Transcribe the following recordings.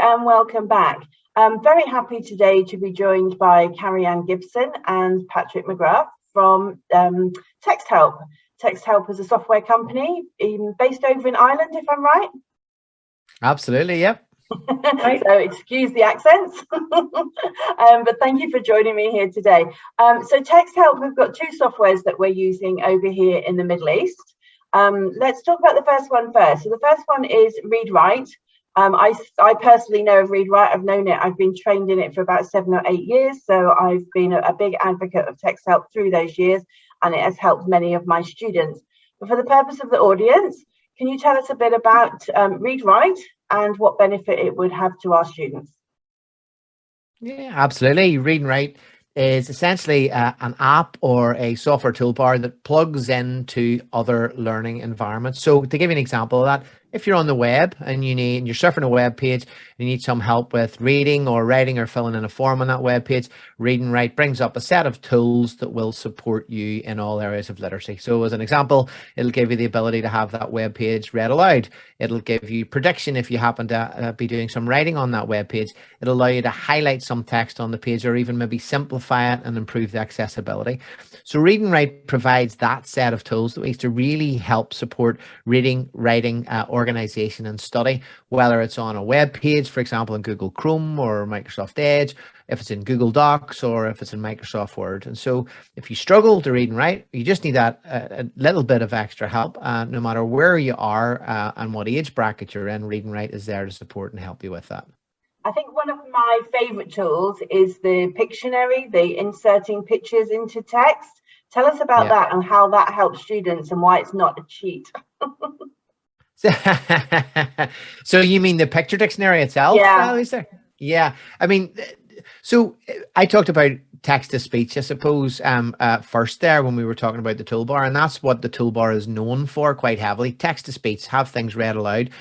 and welcome back. I'm very happy today to be joined by Carrie-Anne Gibson and Patrick McGrath from TextHelp. TextHelp is a software company based over in Ireland, if I'm right. Absolutely, yep. So excuse the accents, but thank you for joining me here today. So TextHelp, we've got two softwares that we're using over here in the Middle East. Let's talk about the first one first. So the first one is Read&Write. I personally know of Read&Write. I've known it. I've been trained in it for about 7 or 8 years. So I've been a big advocate of TextHelp through those years, and it has helped many of my students. But for the purpose of the audience, can you tell us a bit about Read&Write and what benefit it would have to our students? Yeah, absolutely. Read&Write is essentially an app or a software toolbar that plugs into other learning environments. So to give you an example of that, if you're on the web and you're surfing a web page and you need some help with reading or writing or filling in a form on that web page, Read&Write brings up a set of tools that will support you in all areas of literacy. So as an example, it'll give you the ability to have that web page read aloud. It'll give you prediction if you happen to be doing some writing on that web page. It'll allow you to highlight some text on the page or even maybe simplify it and improve the accessibility. So Read&Write provides that set of tools that ways to really help support reading, writing, organization and study, whether it's on a web page, for example, in Google Chrome or Microsoft Edge, if it's in Google Docs or if it's in Microsoft Word. And so if you struggle to read and write, you just need that a little bit of extra help, no matter where you are and what age bracket you're in. Read&Write is there to support and help you with that. I think one of my favorite tools is the Pictionary, the inserting pictures into text. Tell us about that and how that helps students and why it's not a cheat. So you mean the picture dictionary itself? Yeah. Lisa? Yeah. I mean, so I talked about text to speech, I suppose, first there when we were talking about the toolbar, and that's what the toolbar is known for quite heavily. Text to speech, have things read aloud.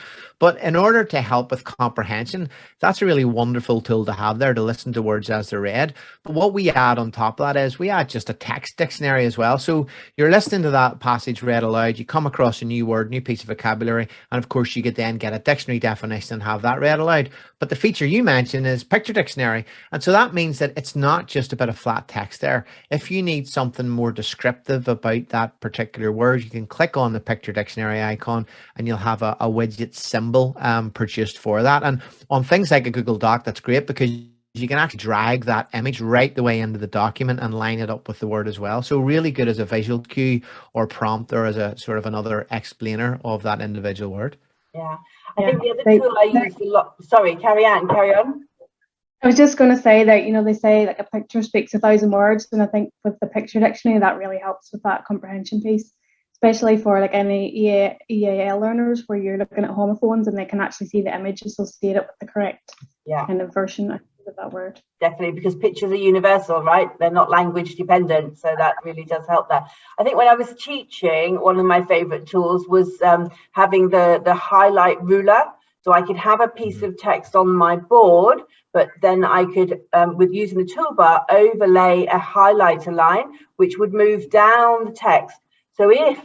But in order to help with comprehension, that's a really wonderful tool to have there to listen to words as they're read. But what we add on top of that is we add just a text dictionary as well. So you're listening to that passage read aloud, you come across a new word, new piece of vocabulary, and of course you could then get a dictionary definition and have that read aloud. But the feature you mentioned is picture dictionary. And so that means that it's not just a bit of flat text there. If you need something more descriptive about that particular word, you can click on the picture dictionary icon and you'll have a widget symbol produced for that. And on things like a Google Doc, that's great because you can actually drag that image right the way into the document and line it up with the word as well. So really good as a visual cue or prompt or as a sort of another explainer of that individual word. Yeah, I think the other tool I use a lot. Sorry, carry on. I was just going to say that, you know, they say like a picture speaks 1,000 words, and I think with the picture dictionary that really helps with that comprehension piece, especially for like any EAL learners where you're looking at homophones and they can actually see the image associated with the correct kind of version of that word. Definitely, because pictures are universal, right? They're not language dependent, so that really does help that. I think when I was teaching, one of my favorite tools was having the highlight ruler. So I could have a piece of text on my board, but then I could, with using the toolbar, overlay a highlighter line, which would move down the text. So if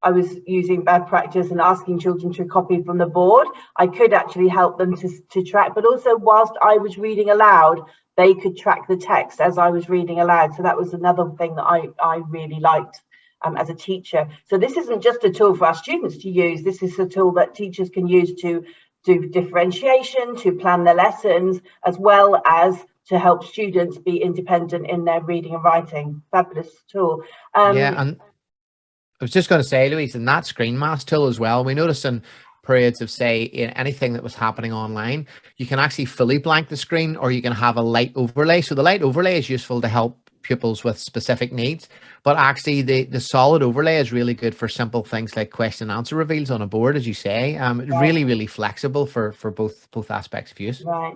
I was using bad practice and asking children to copy from the board, I could actually help them to track, but also whilst I was reading aloud, they could track the text as I was reading aloud. So that was another thing that I really liked as a teacher. So this isn't just a tool for our students to use. This is a tool that teachers can use to do differentiation, to plan their lessons, as well as to help students be independent in their reading and writing. Fabulous tool. And I was just going to say, Louise, in that screen mask tool as well, we noticed in periods of, say, in anything that was happening online, you can actually fully blank the screen or you can have a light overlay. So the light overlay is useful to help pupils with specific needs, but actually the solid overlay is really good for simple things like question and answer reveals on a board, as you say. Really, really flexible for both aspects of use. Right.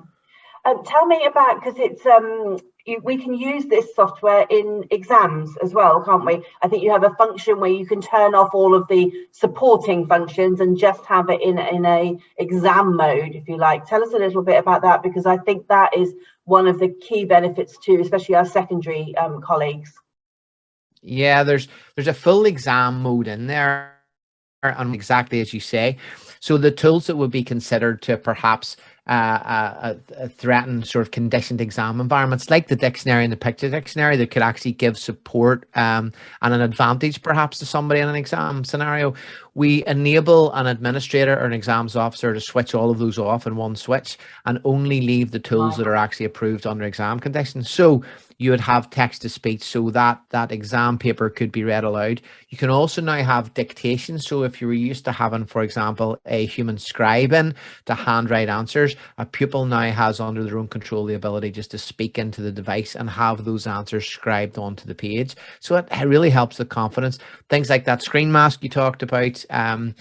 Tell me about, because it's we can use this software in exams as well, can't we? I think you have a function where you can turn off all of the supporting functions and just have it in a exam mode, if you like. Tell us a little bit about that, because I think that is one of the key benefits too, especially our secondary colleagues. Yeah, there's a full exam mode in there, and exactly as you say. So the tools that would be considered to perhaps threatened sort of conditioned exam environments like the dictionary and the picture dictionary that could actually give support and an advantage perhaps to somebody in an exam scenario. We enable an administrator or an exams officer to switch all of those off in one switch and only leave the tools that are actually approved under exam conditions. So you would have text to speech, so that exam paper could be read aloud. You can also now have dictation. So if you were used to having, for example, a human scribe in to handwrite answers, a pupil now has under their own control the ability just to speak into the device and have those answers scribed onto the page. So it really helps the confidence. Things like that screen mask you talked about, and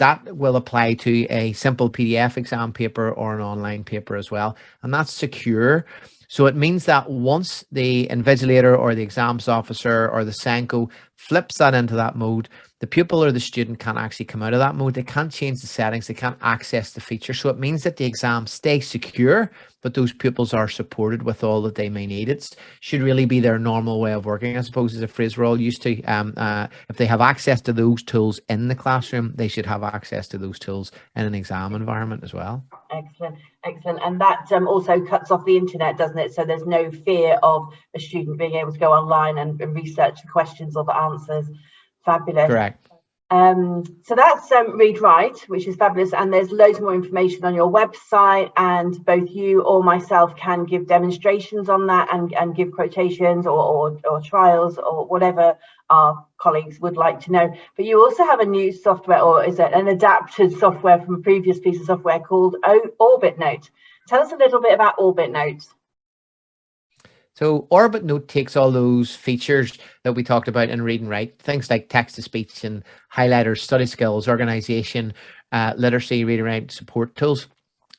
that will apply to a simple PDF exam paper or an online paper as well. And that's secure. So it means that once the invigilator or the exams officer or the SENCO flips that into that mode, the pupil or the student can't actually come out of that mode. They can't change the settings. They can't access the feature. So it means that the exam stays secure, but those pupils are supported with all that they may need. It should really be their normal way of working, I suppose, is a phrase we're all used to. If they have access to those tools in the classroom, they should have access to those tools in an exam environment as well. Excellent, excellent. And that also cuts off the internet, doesn't it? So there's no fear of a student being able to go online and research the questions or the answers. Fabulous. Correct. So that's Read&Write, which is fabulous, and there's loads more information on your website, and both you or myself can give demonstrations on that and give quotations or trials or whatever our colleagues would like to know. But you also have a new software, or is it an adapted software from a previous piece of software called OrbitNote. Tell us a little bit about OrbitNote. So OrbitNote takes all those features that we talked about in Read&Write, things like text-to-speech and highlighters, study skills, organization, literacy, read-and-write support tools,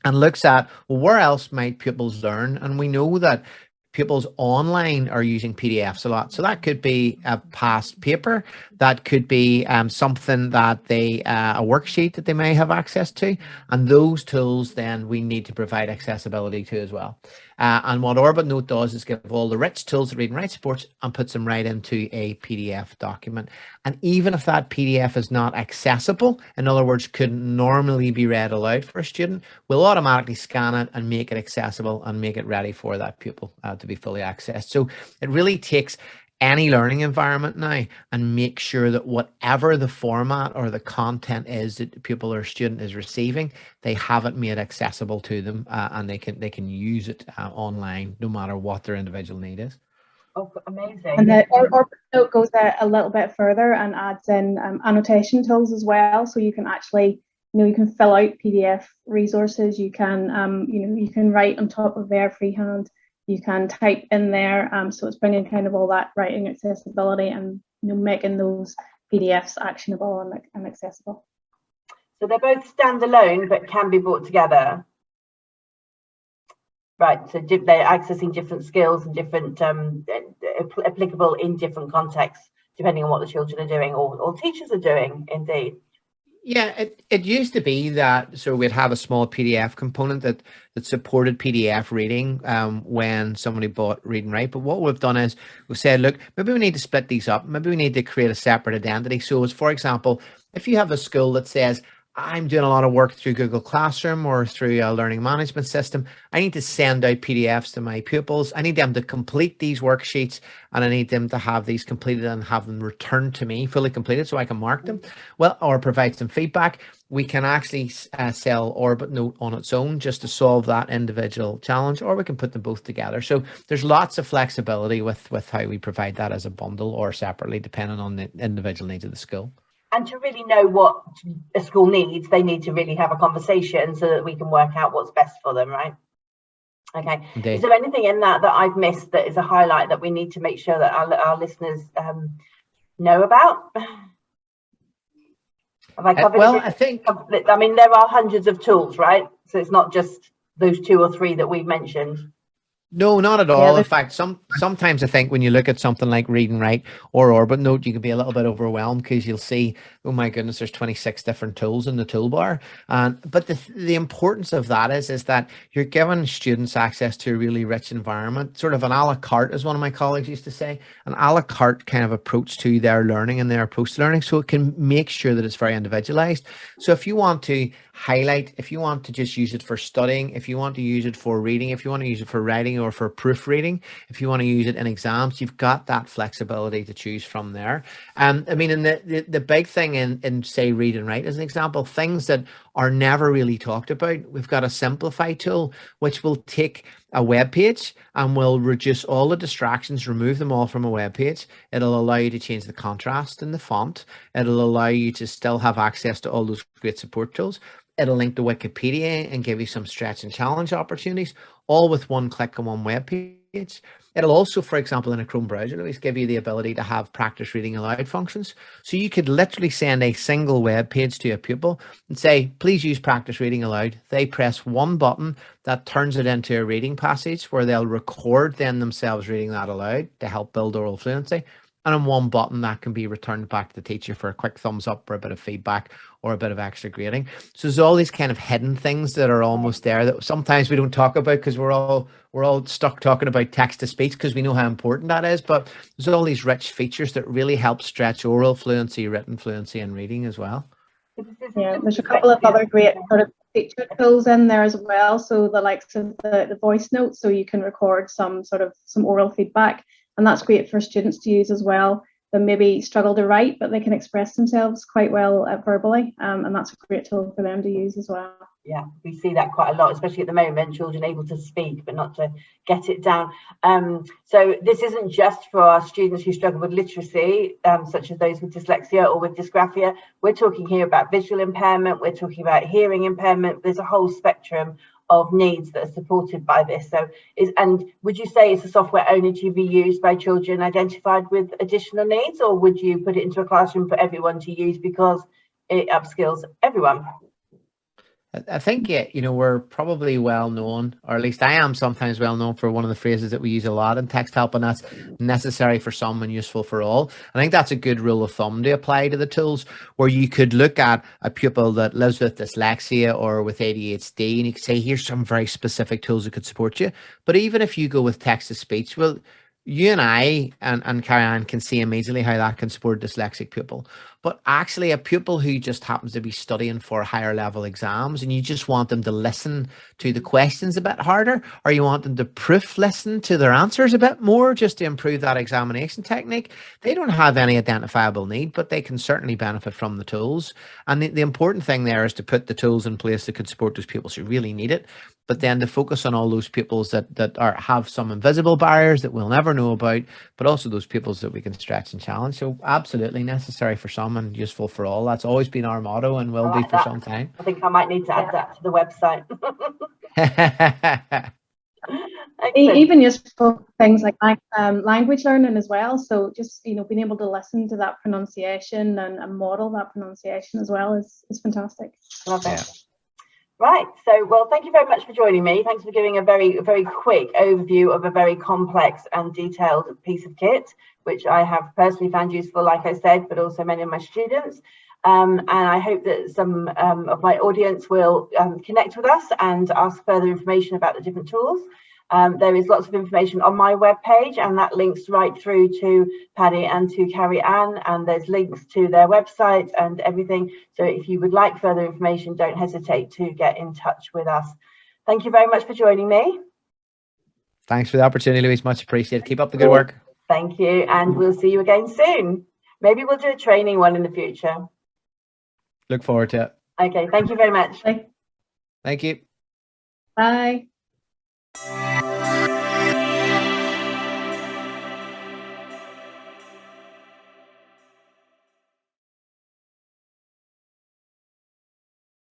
and looks at, well, where else might pupils learn? And we know that pupils online are using PDFs a lot. So that could be a past paper, that could be something that they, a worksheet that they may have access to. And those tools then we need to provide accessibility to as well. And what OrbitNote does is give all the rich tools that Read&Write supports and puts them right into a PDF document. And even if that PDF is not accessible, in other words, couldn't normally be read aloud for a student, we'll automatically scan it and make it accessible and make it ready for that pupil to be fully accessed. So it really takes any learning environment now and make sure that whatever the format or the content is that the pupil or student is receiving, they have it made accessible to them and they can use it online no matter what their individual need is. Oh, amazing. And the OrbitNote goes a little bit further and adds in annotation tools as well, so you can actually, you can fill out PDF resources, you can you can write on top of there freehand, you can type in there, so it's bringing kind of all that writing accessibility and making those PDFs actionable and accessible. So they're both standalone but can be brought together. Right, so they're accessing different skills and different applicable in different contexts, depending on what the children are doing or teachers are doing, indeed. Yeah, it used to be that, so we'd have a small PDF component that supported PDF reading when somebody bought Read&Write. But what we've done is we've said, look, maybe we need to split these up. Maybe we need to create a separate identity. So as, for example, if you have a school that says, I'm doing a lot of work through Google Classroom or through a learning management system, I need to send out PDFs to my pupils. I need them to complete these worksheets and I need them to have these completed and have them returned to me fully completed so I can mark them. Well, or provide some feedback. We can actually sell OrbitNote on its own just to solve that individual challenge, or we can put them both together. So there's lots of flexibility with how we provide that as a bundle or separately, depending on the individual needs of the school. And to really know what a school needs, they need to really have a conversation so that we can work out what's best for them, right? Okay. Indeed. Is there anything in that I've missed that is a highlight that we need to make sure that our listeners know about? Have I covered it? I mean, there are hundreds of tools, right? So it's not just those 2 or 3 that we've mentioned. No, not at Yeah, all. In there's- fact, sometimes I think when you look at something like Read and Write or Orbit Note, you can be a little bit overwhelmed because you'll see, oh my goodness, there's 26 different tools in the toolbar. And but the importance of that is that you're giving students access to a really rich environment, sort of an a la carte, as one of my colleagues used to say, an a la carte kind of approach to their learning and their approach to learning, so it can make sure that it's very individualized. So if you want to highlight, if you want to just use it for studying, if you want to use it for reading, if you want to use it for writing or for proofreading, if you want to use it in exams, you've got that flexibility to choose from there. I mean, and the big thing in say Read and Write as an example, things that are never really talked about, we've got a simplify tool which will take a web page and will reduce all the distractions, remove them all from a web page. It'll allow you to change the contrast in the font. It'll allow you to still have access to all those great support tools. It'll link to Wikipedia and give you some stretch and challenge opportunities, all with one click on one web page. It'll also, for example, in a Chrome browser, Louise, give you the ability to have practice reading aloud functions. So you could literally send a single web page to a pupil and say, please use practice reading aloud. They press one button that turns it into a reading passage where they'll record then themselves reading that aloud to help build oral fluency. And in one button that can be returned back to the teacher for a quick thumbs up or a bit of feedback or a bit of extra grading. So there's all these kind of hidden things that are almost there that sometimes we don't talk about because we're all stuck talking about text to speech because we know how important that is. But there's all these rich features that really help stretch oral fluency, written fluency, and reading as well. Yeah, there's a couple of other great sort of feature tools in there as well. So the likes of the voice notes, so you can record some oral feedback, and that's great for students to use as well. They maybe struggle to write, but they can express themselves quite well verbally, and that's a great tool for them to use as well. Yeah, we see that quite a lot, especially at the moment, children able to speak but not to get it down. So this isn't just for our students who struggle with literacy, such as those with dyslexia or with dysgraphia. We're talking here about visual impairment, we're talking about hearing impairment. There's a whole spectrum of needs that are supported by this. So and would you say it's a software only to be used by children identified with additional needs, or would you put it into a classroom for everyone to use because it upskills everyone? I think, yeah, you know, we're probably well known, or at least I am sometimes well known for one of the phrases that we use a lot in TextHelp, and that's necessary for some and useful for all. I think that's a good rule of thumb to apply to the tools, where you could look at a pupil that lives with dyslexia or with ADHD, and you could say, here's some very specific tools that could support you. But even if you go with text to speech, well, you and I and Carrie-Anne can see immediately how that can support a dyslexic pupil. But actually a pupil who just happens to be studying for higher level exams and you just want them to listen to the questions a bit harder, or you want them to proof listen to their answers a bit more just to improve that examination technique, they don't have any identifiable need, but they can certainly benefit from the tools. And the important thing there is to put the tools in place that could support those pupils who really need it, but then to focus on all those pupils that have some invisible barriers that we'll never know about, but also those pupils that we can stretch and challenge. So absolutely necessary for some and useful for all. That's always been our motto and will be for some time. I think I might need to add that to the website. Even useful things like language learning as well. So just, you know, being able to listen to that pronunciation and model that pronunciation as well is fantastic. Love it. Yeah. Right, so well, thank you very much for joining me. Thanks for giving a very quick overview of a very complex and detailed piece of kit, which I have personally found useful, like I said, but also many of my students. And I hope that some of my audience will connect with us and ask further information about the different tools. There is lots of information on my webpage, and that links right through to Paddy and to Carrie-Anne, and there's links to their website and everything. So if you would like further information, don't hesitate to get in touch with us. Thank you very much for joining me. Thanks for the opportunity, Louise. Much appreciated. Keep up the good work. Thank you, and we'll see you again soon. Maybe we'll do a training one in the future. Look forward to it. Okay, thank you very much. Thank you. Bye.